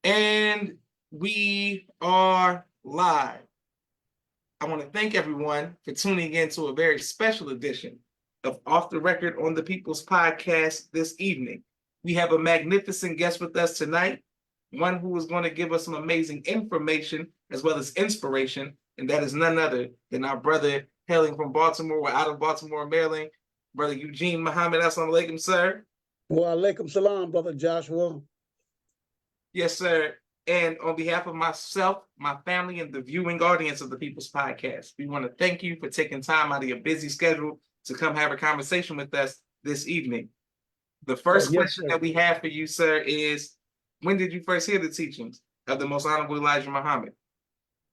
And we are live. I want to thank everyone for tuning in to a very special edition of Off the Record on the People's Podcast this evening. We have a magnificent guest with us tonight, one who is going to give us some amazing information as well as inspiration, and that is none other than our brother hailing from Baltimore, or out of Baltimore, Maryland, Brother Euguene Muhammad. Assalamu alaikum, sir. Wa alaikum salam, Brother Joshua. Yes, sir. And on behalf of myself, my family, and the viewing audience of the People's Podcast, we want to thank you for taking time out of your busy schedule to come have a conversation with us this evening. The first question that we have for you, sir, is when did you first hear the teachings of the Most Honorable Elijah Muhammad?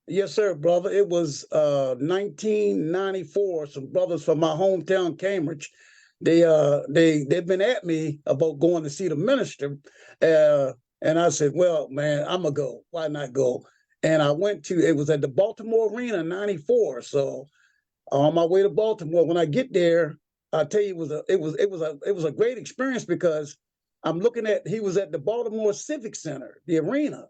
Yes, sir, brother. It was 1994. Some brothers from my hometown, Cambridge, they've been at me about going to see the minister. And I said, well, man, I'm going to go. Why not go? And I went to, it was at the Baltimore Arena in 94. So on my way to Baltimore, when I get there, I tell you, it was a great experience because I'm looking at, he was at the Baltimore Civic Center, the arena.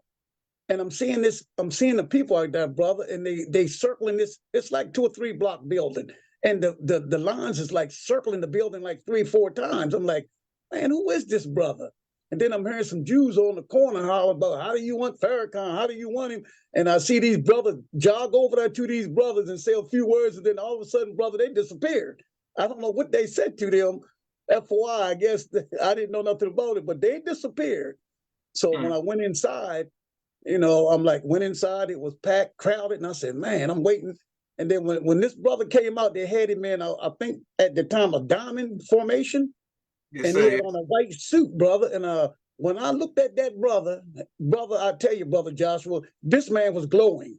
And I'm seeing the people out there, brother, and they circling this, it's like 2 or 3 block building. And the lines is like circling the building like 3 or 4 times. I'm like, man, who is this brother? And then I'm hearing some Jews on the corner holler about, how do you want Farrakhan? How do you want him? And I see these brothers jog over there to these brothers and say a few words. And then all of a sudden, brother, they disappeared. I don't know what they said to them. FYI, I guess I didn't know nothing about it, but they disappeared. So when I went inside, you know, I'm like, went inside, it was packed, crowded. And I said, man, I'm waiting. And then when this brother came out, they had him in, I think at the time, a diamond formation. Yes, and he had on a white suit, brother. And when I looked at that brother, I tell you, Brother Joshua, this man was glowing.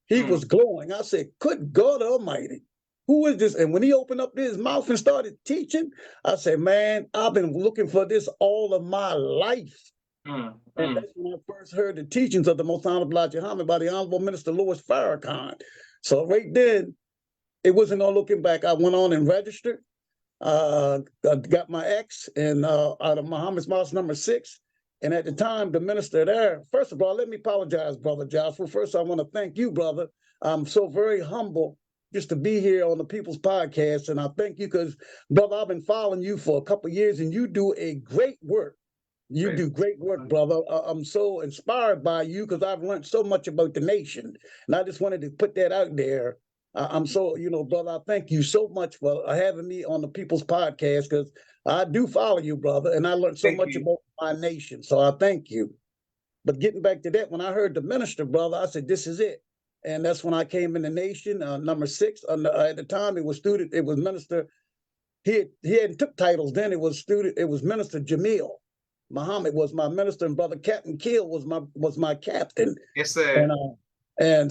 He was glowing. I said, good God Almighty, who is this? And when he opened up his mouth and started teaching, I said, man, I've been looking for this all of my life. And that's when I first heard the teachings of the Most Honorable Elijah Muhammad by the Honorable Minister Louis Farrakhan. So right then, it wasn't no looking back. I went on and registered. I got my X and out of Muhammad's Mosque number 6. And at the time, the minister there, first of all, let me apologize, Brother Joshua. First, I want to thank you, brother. I'm so very humble just to be here on the People's Podcast. And I thank you because, brother, I've been following you for a couple of years and you do a great work. You do great work, brother. I'm so inspired by you because I've learned so much about the nation. And I just wanted to put that out there. I'm so, you know, brother, I thank you so much for having me on the People's Podcast because I do follow you, brother, and I learned so much about my nation. So I thank you. But getting back to that, when I heard the minister, brother, I said, this is it. And that's when I came in the nation, number 6. At the time, it was Minister. He hadn't took titles then. It was Minister Jamil Muhammad was my minister, and Brother Captain Kill was my captain. Yes, sir. And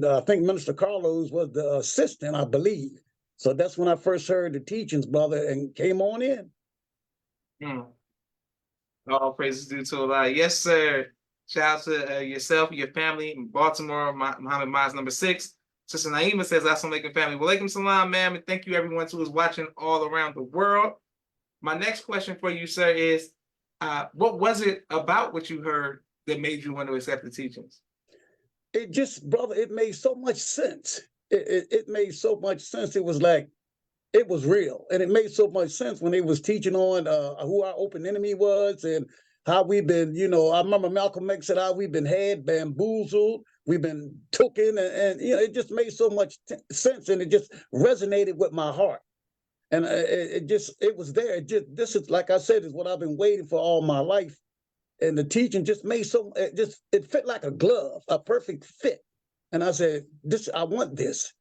I think Minister Carlos was the assistant, I believe. So that's when I first heard the teachings, brother, and came on in. All praises due to Allah. Yes, sir. Shout out to yourself and your family in Baltimore, Muhammad Mosque number 6. Sister Naima says, Assalamu alaikum, family. Wa alaikum salam, ma'am. And thank you, everyone who is watching all around the world. My next question for you, sir, is what was it about what you heard that made you want to accept the teachings? It just, brother, it made so much sense. It made so much sense. It was like, it was real. And it made so much sense when they was teaching on who our open enemy was and how we've been, you know, I remember Malcolm X said how we've been had, bamboozled, we've been taken, and you know, it just made so much sense and it just resonated with my heart. And it was there. This is, like I said, is what I've been waiting for all my life. And the teaching just made it fit like a glove, a perfect fit. And I said, I want this.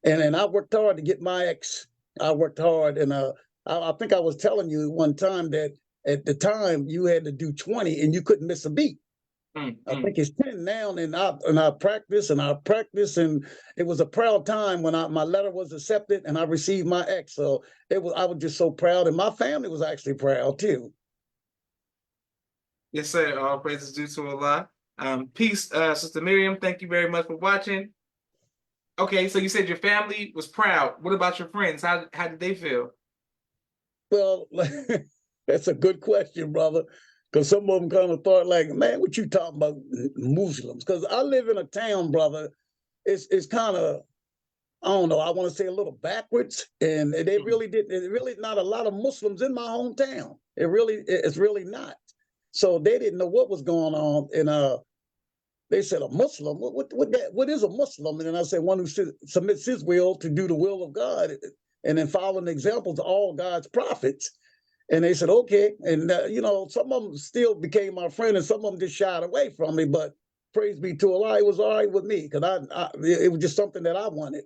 And I worked hard to get my X. I worked hard. And I think I was telling you one time that at the time you had to do 20 and you couldn't miss a beat. I think it's 10 now, and I practice and it was a proud time when my letter was accepted and I received my X. So I was just so proud, and my family was actually proud too. Yes, sir. All praises due to Allah. Peace, Sister Miriam. Thank you very much for watching. Okay, so you said your family was proud. What about your friends? How did they feel? Well, that's a good question, brother. Because some of them kind of thought like, man, what you talking about Muslims? Because I live in a town, brother. It's kind of, I don't know, I want to say a little backwards. And they really did. There's really not a lot of Muslims in my hometown. It's really not. So they didn't know what was going on. And they said, a Muslim? What is a Muslim? And then I said, one who submits his will to do the will of God, and then following the examples of all God's prophets. And they said, okay. And, some of them still became my friend, and some of them just shied away from me. But praise be to Allah, it was all right with me, because it was just something that I wanted.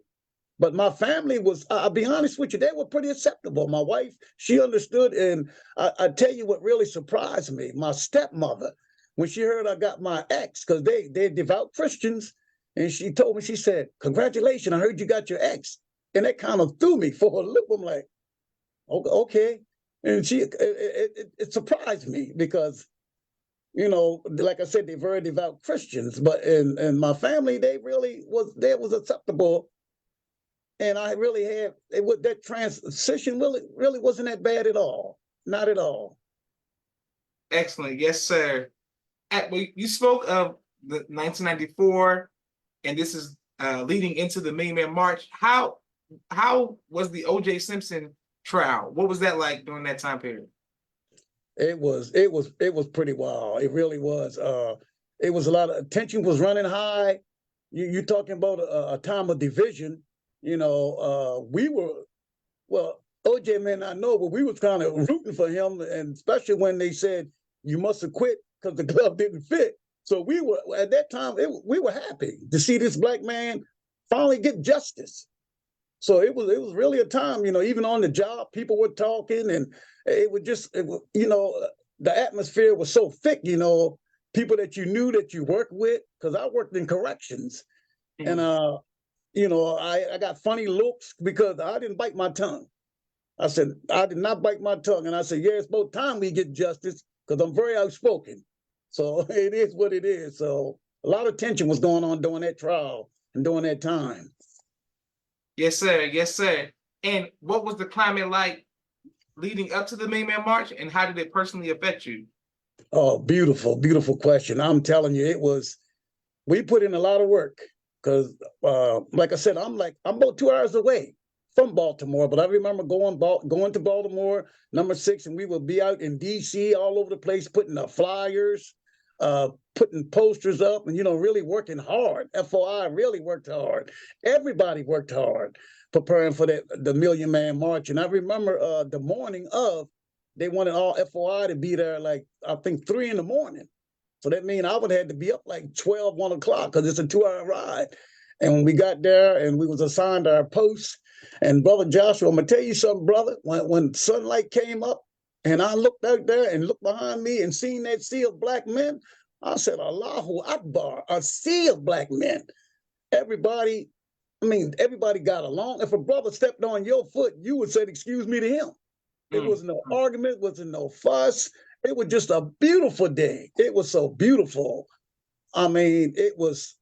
But my family was, I'll be honest with you, they were pretty acceptable. My wife, she understood. And I tell you what really surprised me, my stepmother, when she heard I got my ex, because they're devout Christians, and she told me, she said, congratulations, I heard you got your ex. And that kind of threw me for a loop. I'm like, okay. And it surprised me because, like I said, they're very devout Christians, but in my family, they was acceptable. And I really that transition really wasn't that bad at all. Not at all. Excellent. Yes, sir. You spoke of the 1994, and this is leading into the Million Man March. How was the OJ Simpson trial? What was that like during that time period? It was pretty wild. It really was. It was a lot of tension was running high. You're talking about a time of division. We were, well, OJ may not know, but we was kind of rooting for him, and especially when they said you must have quit because the glove didn't fit. So we were at that time. We were happy to see this black man finally get justice. So it was really a time, even on the job, people were talking, and the atmosphere was so thick, people that you knew that you worked with, because I worked in corrections. Mm-hmm. And, I got funny looks because I didn't bite my tongue. I said, I did not bite my tongue. And I said, yeah, it's about time we get justice, because I'm very outspoken. So it is what it is. So a lot of tension was going on during that trial and during that time. Yes, sir. Yes, sir. And what was the climate like leading up to the Million Man March, and how did it personally affect you? Oh, beautiful, beautiful question. I'm telling you, we put in a lot of work because, like I said, I'm about 2 hours away from Baltimore, but I remember going to Baltimore, number 6, and we would be out in DC all over the place, putting up flyers, putting posters up, and, really working hard. FOI really worked hard. Everybody worked hard preparing for the Million Man March. And I remember the morning of, they wanted all FOI to be there, like, I think 3 a.m. So that means I would have to be up like 12, 1 o'clock, because it's a 2-hour ride. And when we got there and we was assigned our posts, and Brother Joshua, I'm going to tell you something, brother, when sunlight came up and I looked out there and looked behind me and seen that sea of black men, I said, Allahu Akbar, a sea of black men. Everybody got along. If a brother stepped on your foot, you would say, excuse me to him. There was no argument, wasn't no fuss. It was just a beautiful day. It was so beautiful. I mean, it was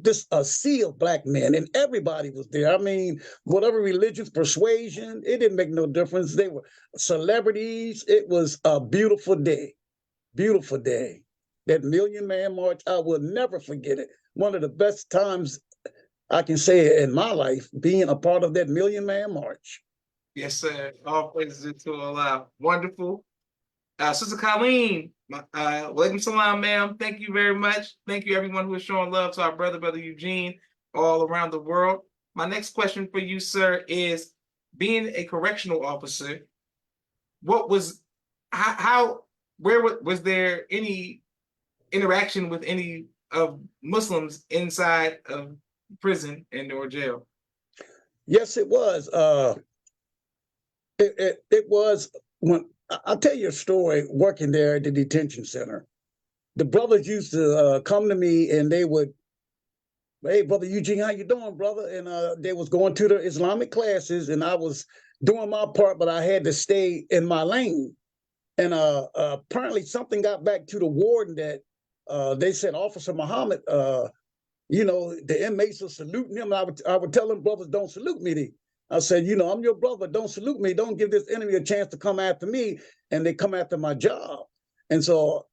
just a sea of black men, and everybody was there. I mean, whatever religious persuasion, it didn't make no difference. They were celebrities. It was a beautiful day. Beautiful day. That Million Man March, I will never forget it. One of the best times I can say in my life, being a part of that Million Man March. Yes, sir. All praises to Allah. Wonderful. Sister Colleen, welcome salam, ma'am. Thank you very much. Thank you, everyone who is showing love to our brother Euguene, all around the world. My next question for you, sir, is being a correctional officer, was there any interaction with any of Muslims inside of prison and or jail? Yes, it was. It was when I'll tell you a story working there at the detention center. The brothers used to come to me and they would, hey, Brother Euguene, how you doing, brother? And they was going to the Islamic classes, and I was doing my part, but I had to stay in my lane. And apparently something got back to the warden that they said, Officer Muhammad, the inmates are saluting him. I would tell them, brothers, don't salute me. I said, I'm your brother. Don't salute me. Don't give this enemy a chance to come after me. And they come after my job. And so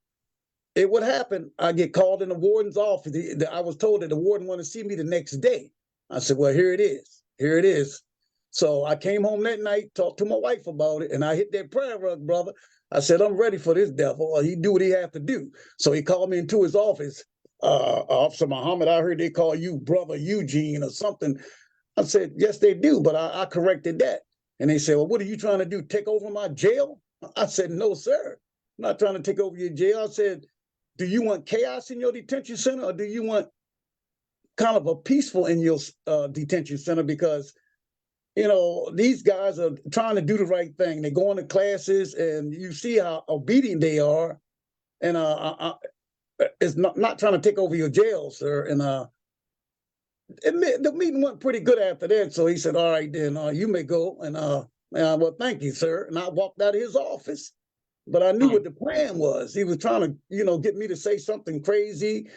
it would happen. I get called in the warden's office. I was told that the warden wanted to see me the next day. I said, well, here it is. Here it is. So I came home that night, talked to my wife about it, and I hit that prayer rug, brother. I said, I'm ready for this devil. He do what he have to do. So he called me into his office. Officer Muhammad, I heard they call you Brother Euguene or something. I said, yes, they do, but I corrected that. And they said, well, what are you trying to do? Take over my jail? I said, no, sir. I'm not trying to take over your jail. I said, do you want chaos in your detention center, or do you want kind of a peaceful in your detention center? Because, you know, these guys are trying to do the right thing. They go into classes, and you see how obedient they are. And it's not trying to take over your jail, sir. And the meeting went pretty good after that. So he said, all right, then you may go. And well, thank you, sir. And I walked out of his office. But I knew what the plan was. He was trying to, you know, get me to say something crazy.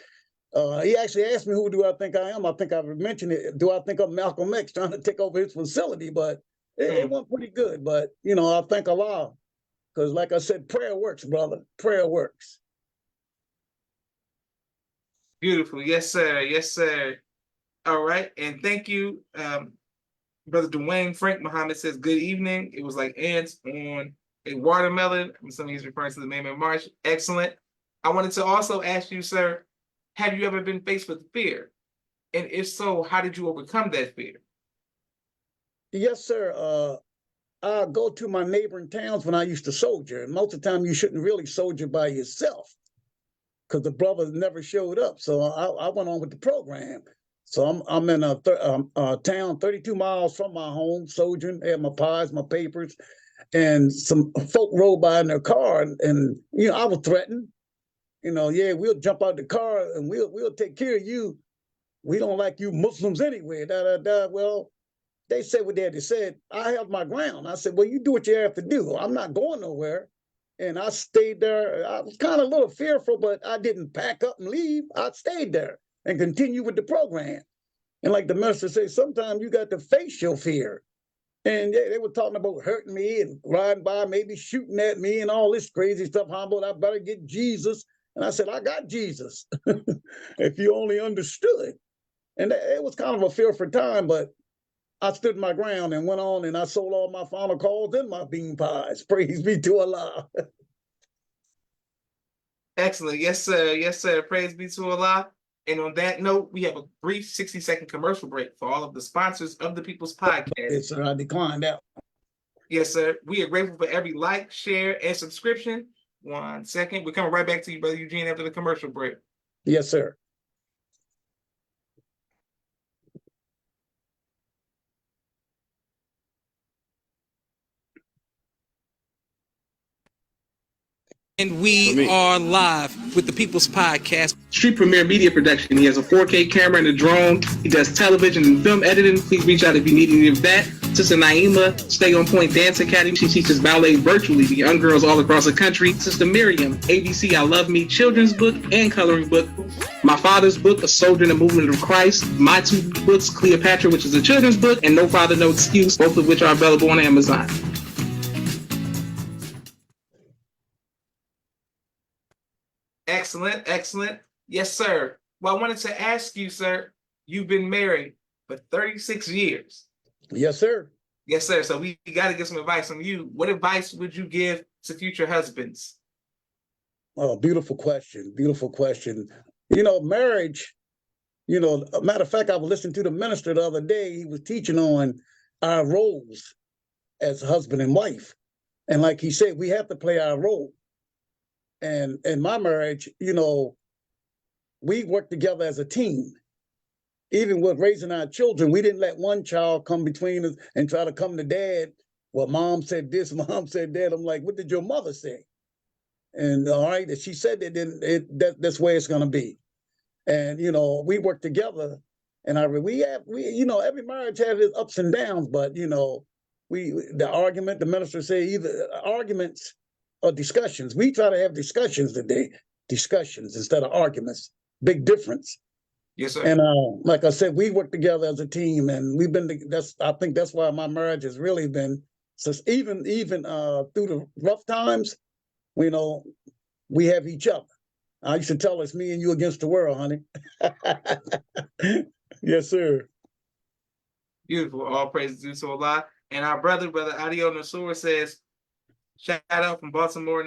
He actually asked me, who do I think I am? I think I've mentioned it. Do I think I'm Malcolm X trying to take over his facility? But it went pretty good. But, you know, I thank Allah. Because like I said, prayer works, brother. Prayer works. Beautiful. Yes, sir. Yes, sir. All right. And thank you, Brother Dwayne. Frank Muhammad says, good evening. It was like ants on a watermelon. I'm assuming he's referring to the Maiman March. Excellent. I wanted to also ask you, sir, have you ever been faced with fear? And if so, how did you overcome that fear? Yes, sir. I go to my neighboring towns when I used to soldier. And most of the time, you shouldn't really soldier by yourself because the brothers never showed up. So I went on with the program. So I'm in a town 32 miles from my home, soldiering, had my pies, my papers, and some folk rolled by in their car, and you know, I was threatened. You know, yeah, we'll jump out the car and we'll take care of you. We don't like you Muslims anyway. Well, they said what they had to say. I held my ground. I said, well, you do what you have to do. I'm not going nowhere. And I stayed there. I was kind of a little fearful, but I didn't pack up and leave. I stayed there and continued with the program. And like the minister said, sometimes you got to face your fear. And they were talking about hurting me and riding by, maybe shooting at me and all this crazy stuff. How about I better get Jesus? And I said, I got Jesus, if you only understood. And it was kind of a fearful time, but I stood my ground and went on, and I sold all my final calls and my bean pies. Praise be to Allah. Excellent. Yes, sir. Yes, sir. Praise be to Allah. And on that note, we have a brief 60-second commercial break for all of the sponsors of the People's Podcast. Yes, sir. I declined that. Yes, sir. We are grateful for every like, share, and subscription. 1 second. We're coming right back to you, Brother Euguene, after the commercial break. Yes, sir. And we are live with the People's Podcast. Street Premiere Media Production. He has a 4K camera and a drone. He does television and film editing. Please reach out if you need any of that. Sister Naima, Stay On Point Dance Academy. She teaches ballet virtually to young girls all across the country. Sister Miriam, ABC I Love Me children's book and coloring book. My father's book, A Soldier in the Movement of Christ. My two books, Cleopatra, which is a children's book, and No Father, No Excuse, both of which are available on Amazon. Excellent, excellent. Yes, sir. Well, I wanted to ask you, sir, you've been married for 36 years. Yes, sir. Yes, sir. So we got to get some advice from you. What advice would you give to future husbands? Oh, beautiful question. Beautiful question. You know, marriage, you know, a matter of fact, I was listening to the minister the other day. He was teaching on our roles as husband and wife. And like he said, we have to play our role. And in my marriage, you know, we worked together as a team. Even with raising our children, we didn't let one child come between us and try to come to dad. Well, mom said this, mom said that. I'm like, what did your mother say? And all right, if she said that, then that's where it's going to be. And, you know, we work together. And we you know, every marriage has its ups and downs, but, you know, the argument, the minister say either arguments or discussions. We try to have discussions today, discussions instead of arguments. Big difference. Yes, sir. And like I said, we work together as a team, and we've been. I think that's why my marriage has really been. So even through the rough times, you know, we have each other. I used to tell us, me and you against the world, honey. Yes, sir. Beautiful. All praise due to Allah. And our brother Adio Nasur says, shout out from Baltimore,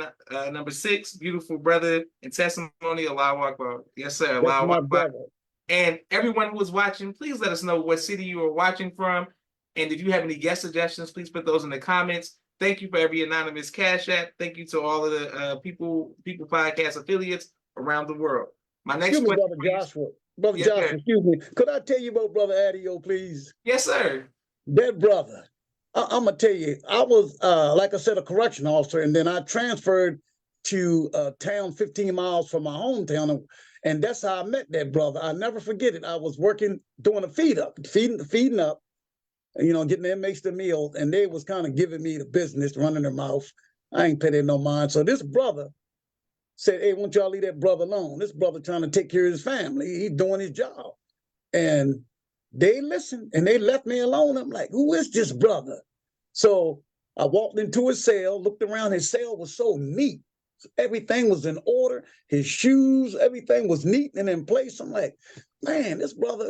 number 6, beautiful brother and testimony. Allahu Akbar. Yes, sir. That's Allahu my Akbar. brother. And everyone who is watching, please let us know what city you are watching from. And if you have any guest suggestions, please put those in the comments. Thank you for every anonymous Cash App. Thank you to all of the People Podcast affiliates around the world. My next Excuse me, question, Brother Joshua. Brother yes, Joshua, sir. excuse me. Could I tell you about Brother Adio, please? Yes, sir. That brother, I'm gonna tell you, I was like I said, a correction officer, and then I transferred to a town 15 miles from my hometown, and that's how I met that brother. I never forget it. I was working doing a feeding up, getting the inmates the meal, and they was kind of giving me the business, running their mouth. I ain't paying no mind. So this brother said, "Hey, won't y'all leave that brother alone? This brother trying to take care of his family. He's doing his job." And they listened and they left me alone. I'm like, who is this brother? So I walked into his cell, looked around. His cell was so neat. Everything was in order. His shoes, everything was neat and in place. I'm like, man, this brother.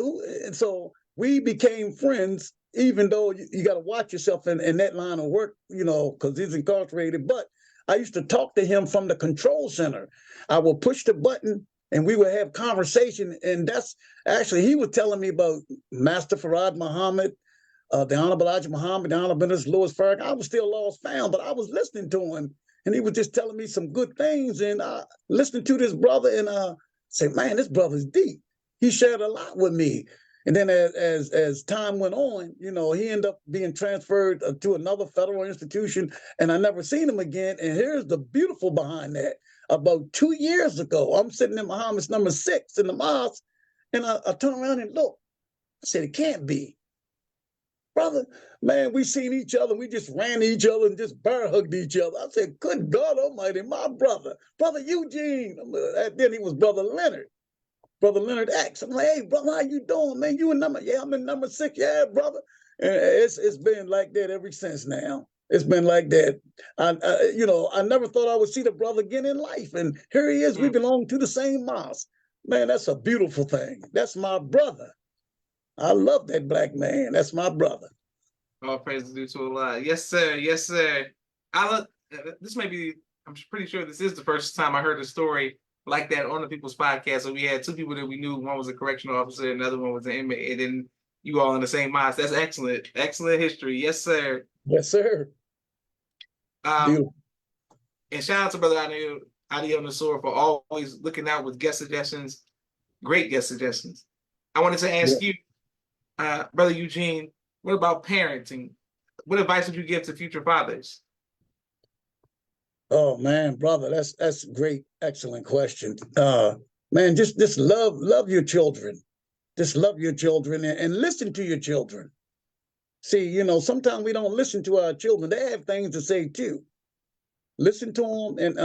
And so we became friends, even though you got to watch yourself in that line of work, because he's incarcerated. But I used to talk to him from the control center. I would push the button and we would have conversation. And that's actually, he was telling me about Master Farad Muhammad, the Honorable Elijah Muhammad, the Honorable Louis Farrakhan. I was still lost found, but I was listening to him. And he was just telling me some good things. And I listened to this brother and said, man, this brother's deep. He shared a lot with me. And then as time went on, he ended up being transferred to another federal institution, and I never seen him again. And here's the beautiful behind that. About 2 years ago, I'm sitting in Muhammad's number 6 in the mosque, and I turn around and look. I said, it can't be. Brother, man, we seen each other. We just ran to each other and just bear hugged each other. I said, good God Almighty, my brother, Brother Eugene. Then he was Brother Leonard. Brother Leonard X. I'm like, hey, brother, how you doing, man? You in number? Yeah, I'm in number 6. Yeah, brother. And it's been like that ever since now. It's been like that. I never thought I would see the brother again in life. And here he is. We belong to the same mosque. Man, that's a beautiful thing. That's my brother. I love that black man. That's my brother. All praise due to Allah. Yes, sir. Yes, sir. This may be, I'm pretty sure this is the first time I heard a story like that on the People's Podcast. So we had 2 people that we knew. One was a correctional officer, and another one was an inmate, and then you all in the same mosque. That's excellent. Excellent history. Yes, sir. Yes, sir. And shout out to Brother Adio Nasur for always looking out with guest suggestions. Great guest suggestions. I wanted to ask you, Brother Eugene, what about parenting? What advice would you give to future fathers? Oh man, brother, that's a great, excellent question. Man, just love your children. Just love your children and listen to your children. See, sometimes we don't listen to our children. They have things to say too. Listen to them and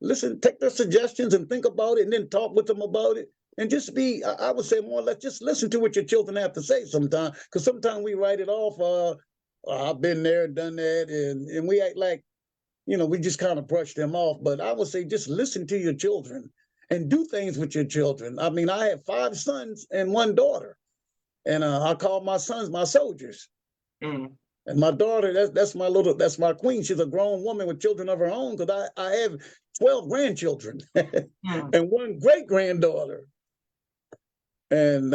listen, take their suggestions and think about it and then talk with them about it. And just be, I would say more or less, just listen to what your children have to say sometimes. Because sometimes we write it off, I've been there, done that, and we act like, we just kind of brush them off. But I would say just listen to your children and do things with your children. I mean, I have 5 sons and 1 daughter. And I call my sons my soldiers. Mm. And my daughter, that's my queen. She's a grown woman with children of her own because I have 12 grandchildren and 1 great-granddaughter. And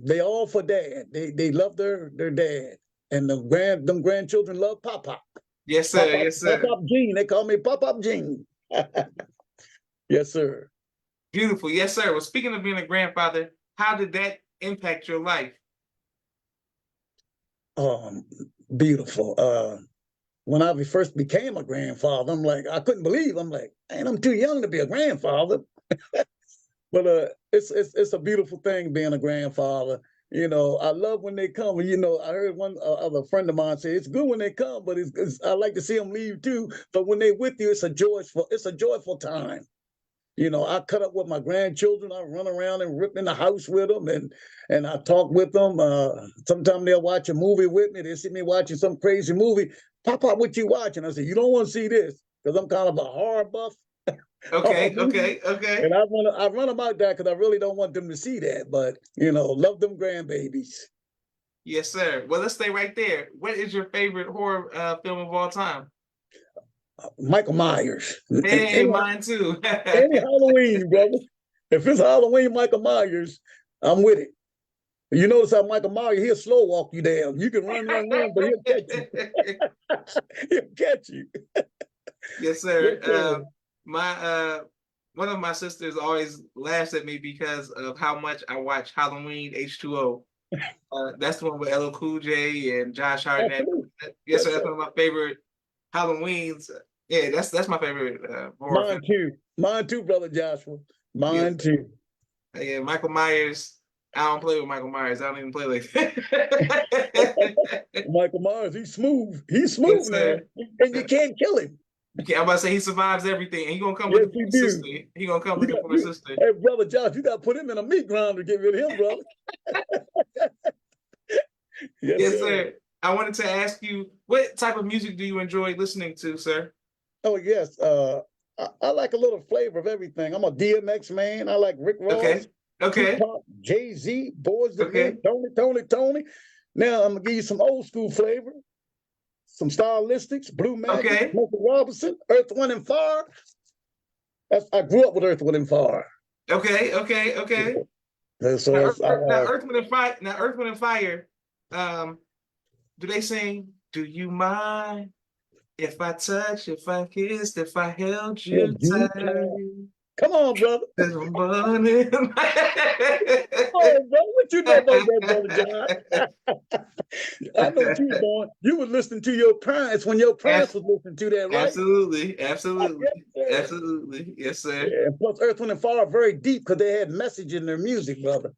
they all for dad. They love their dad. And them grandchildren love Pop-Pop. Yes, sir. Yes, sir. Pop-Pop Gene. They call me Pop-Pop Gene. Yes, sir. Beautiful. Yes, sir. Well, speaking of being a grandfather, how did that impact your life? Beautiful. When I first became a grandfather, I couldn't believe. I'm like, man, I'm too young to be a grandfather. But it's a beautiful thing being a grandfather. I love when they come. I heard one other friend of mine say it's good when they come, but I like to see them leave too. But when they're with you, it's a joyful time. I cut up with my grandchildren. I run around and rip in the house with them, and I talk with them. Sometimes they'll watch a movie with me. They see me watching some crazy movie. Pop, what you watching? I say, you don't want to see this because I'm kind of a horror buff. Okay, okay, okay. And I run them out there because I really don't want them to see that. But love them grandbabies. Yes, sir. Well, let's stay right there. What is your favorite horror film of all time? Michael Myers. Hey, mine too. Any Halloween, brother. If it's Halloween, Michael Myers, I'm with it. You notice how Michael Myers, he'll slow walk you down. You can run, but he'll catch you. He'll catch you. Yes, Yes, sir. sir. My one of my sisters always laughs at me because of how much I watch Halloween H2O. That's the one with LL Cool J and Josh Hartnett. Absolutely. Yes, sir. That's one of my favorite Halloweens. Yeah, that's my favorite horror film. Mine too. Mine too, brother Joshua. Yes. Mine too. Yeah, Michael Myers. I don't play with Michael Myers. I don't even play like that. Michael Myers, he's smooth. He's Yes, smooth now. sir. And you can't kill him. I'm about to say he survives everything, and he gonna come Yes, looking for he his do. sister. He gonna come You looking got for his you, sister. hey, brother Josh, you got to put him in a meat grinder to get rid of him, brother. Yes, Yes, sir. sir. I wanted to ask you, what type of music do you enjoy listening to, sir? Oh, yes. I like a little flavor of everything. I'm a DMX man. I like Rick Ross, Okay. Okay. Tupac, Jay-Z, Boys the Okay. Men, Tony. Now I'm gonna give you some old school flavor, some stylistics, Blue Magic, Okay. Smokey Robinson, Earth, Wind and Fire. I grew up with Earth, Wind and Fire. Okay. Okay. Okay. So Now, it's, Earth, Wind, and Fire. Now, Earth, Wind, and Fire. Um, do they sing? Do you mind if I touch, if I kissed, if I held you you tight? come on, brother. 'Cause I'm burning. Oh, brother, what you know about that, brother John? I know what you were doing. You were listening to your parents when your parents was listening to that, right? Absolutely, Yes, absolutely, sir. absolutely. Yes, sir. Yeah, and plus Earth, Wind, and Fire are very deep because they had message in their music, brother.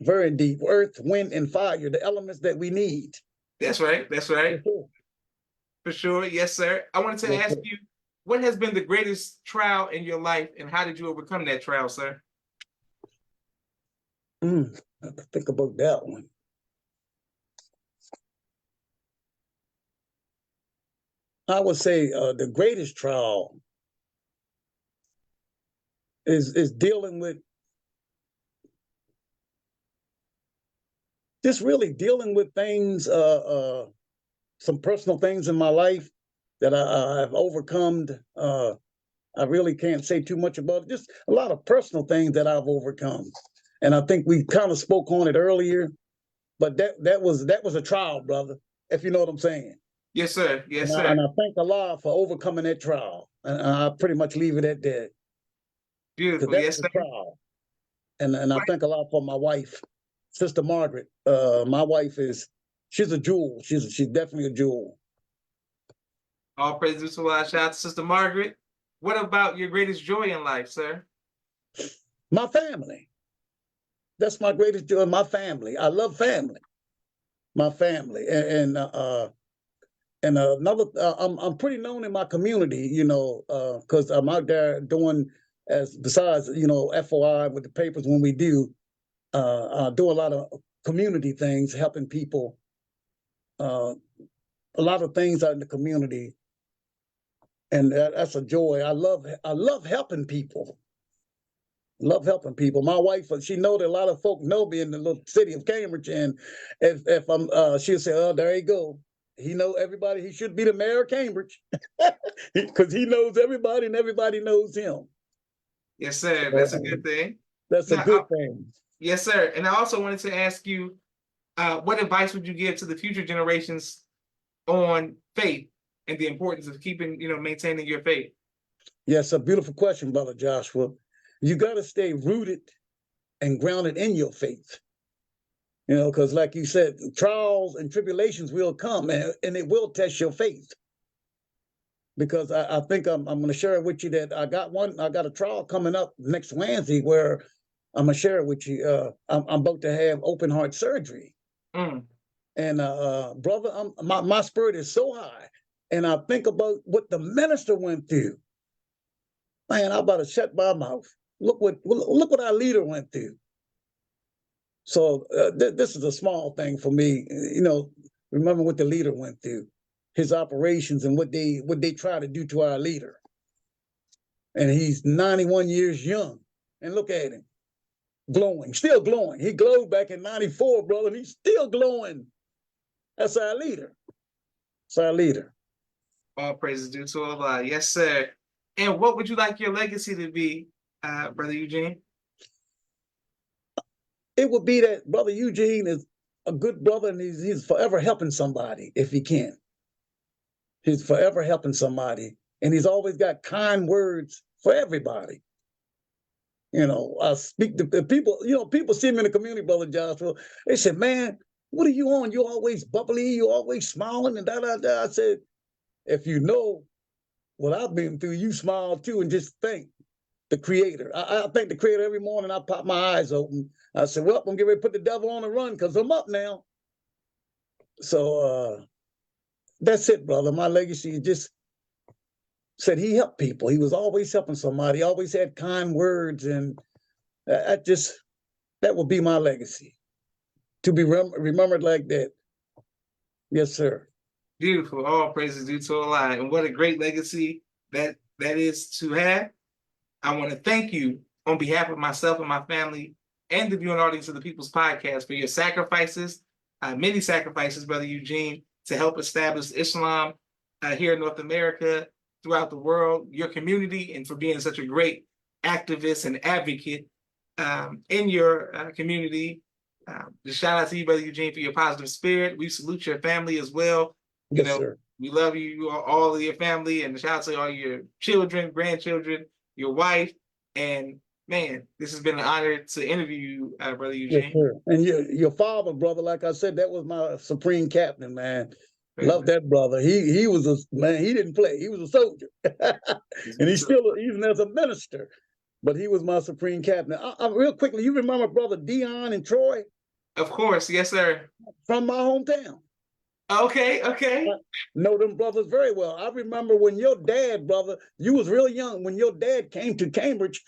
Very deep. Earth, wind, and fire, the elements that we need. That's right. That's right. Yes, sir. For sure. Yes, sir. I wanted to Yes, ask sir. you, what has been the greatest trial in your life, and how did you overcome that trial, sir? I have to think about that one. I would say the greatest trial is dealing with just really dealing with things, some personal things in my life that I've overcome. I really can't say too much about it. Just a lot of personal things that I've overcome, and I think we kind of spoke on it earlier. But that was a trial, brother. If you know what I'm saying. Yes, sir. Yes, And sir. I thank Allah for overcoming that trial. And I pretty much leave it at that because Beautiful. that Yes, was sir. a trial. And I thank Allah for my wife, Sister Margaret. My wife she's a jewel. She's definitely a jewel. All praises to Allah. Shout out to Sister Margaret. What about your greatest joy in life, sir? My family. That's my greatest joy. My family. I love family. My family. And another, I'm pretty known in my community, because I'm out there doing as besides, FOI with the papers when we do, I do a lot of community things, helping people, a lot of things out in the community, and that's a joy. I love helping people. Love helping people. My wife, she know that a lot of folk know me in the little city of Cambridge, and if I'm, she'll say, "Oh, there you go. He know everybody. He should be the mayor of Cambridge because he knows everybody and everybody knows him." Yes, sir. So, That's a good thing. that's a Now, good thing. yes, sir. And I also wanted to ask you, what advice would you give to the future generations on faith and the importance of keeping, maintaining your faith? Yes, a beautiful question, brother Joshua. You got to stay rooted and grounded in your faith. Because like you said, trials and tribulations will come, and it will test your faith. Because I think I'm going to share it with you that I got a trial coming up next Wednesday where I'm going to share it with you. I'm about to have open heart surgery. Mm. And brother, my spirit is so high. And I think about what the minister went through. Man, I'm about to shut my mouth. Look what our leader went through. So this is a small thing for me. Remember what the leader went through, his operations and what they try to do to our leader. and he's 91 years young. And look at him, glowing, still glowing. He glowed back in 94, brother, and he's still glowing. That's our leader. That's our leader. All praises due to Allah. Yes, sir. And what would you like your legacy to be, Brother Euguene? It would be that Brother Euguene is a good brother, and he's forever helping somebody if he can. He's forever helping somebody, and he's always got kind words for everybody. You know, I speak to people, you know, people see me in the community, Brother Joshua. They say, man, what are you on? You're always bubbly, you're always smiling, and da-da-da. I said, if you know what I've been through, you smile too, and just thank the Creator. I thank the Creator every morning. I pop my eyes open. I said, well, I'm getting ready to put the devil on the run because I'm up now. So that's it, brother. My legacy just said he helped people. He was always helping somebody. He always had kind words, and that would be my legacy, to be remembered like that. Yes, sir. Beautiful. All praises due to Allah. And what a great legacy that is to have. I want to thank you on behalf of myself and my family and the viewing audience of the People's Podcast for your sacrifices, many sacrifices, Brother Euguene, to help establish Islam here in North America, throughout the world, your community, and for being such a great activist and advocate in your community. Just shout out to you, Brother Euguene, for your positive spirit. We salute your family as well. You know, sir. We love you, all of your family, and shout out to all your children, grandchildren, your wife, and man, this has been an honor to interview you, Brother Euguene. Yes, sir. And your father, brother, like I said, that was my supreme captain, man. Love that brother. He was a man. He didn't play. He was a soldier, and he's still even as a minister. But he was my supreme captain. Real quickly, you remember Brother Dion and Troy? Of course, yes, sir. From my hometown. Okay. I know them brothers very well. I remember when your dad, brother, you was real young when your dad came to Cambridge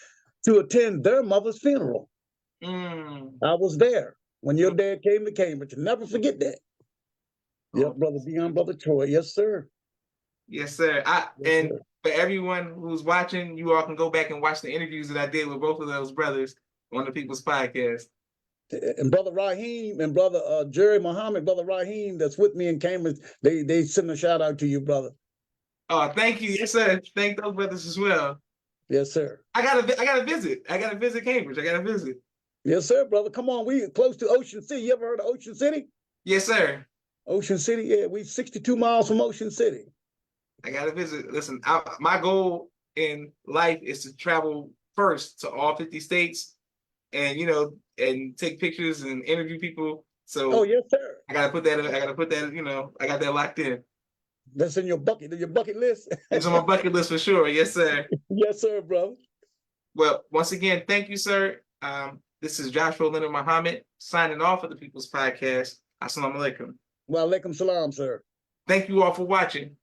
to attend their mother's funeral. I was there when your dad came to Cambridge. Never forget that. Yep, Brother Dion, Brother Troy. Yes, sir. Yes, sir. For everyone who's watching, you all can go back and watch the interviews that I did with both of those brothers on the People's Podcast. And Brother Raheem and Brother Jerry Muhammad, Brother Raheem, that's with me in Cambridge, they send a shout out to you, brother. Oh, thank you. Yes, sir. Thank those brothers as well. Yes, sir. I gotta visit. I gotta visit Cambridge. I gotta visit. Yes, sir, brother. Come on, we close to Ocean City. You ever heard of Ocean City? Yes, sir. Ocean City, yeah, we 62 miles from Ocean City. I gotta visit. Listen, my goal in life is to travel first to all 50 states, and and take pictures and interview people. So, oh yes, sir. I gotta put that. I got that locked in. That's in your bucket list. It's on my bucket list for sure. Yes, sir. Yes, sir, brother. Well, once again, thank you, sir. This is Joshua Leonard Muhammad signing off of the People's Podcast. Assalamu alaikum. Wa alaikum salam, sir. Thank you all for watching.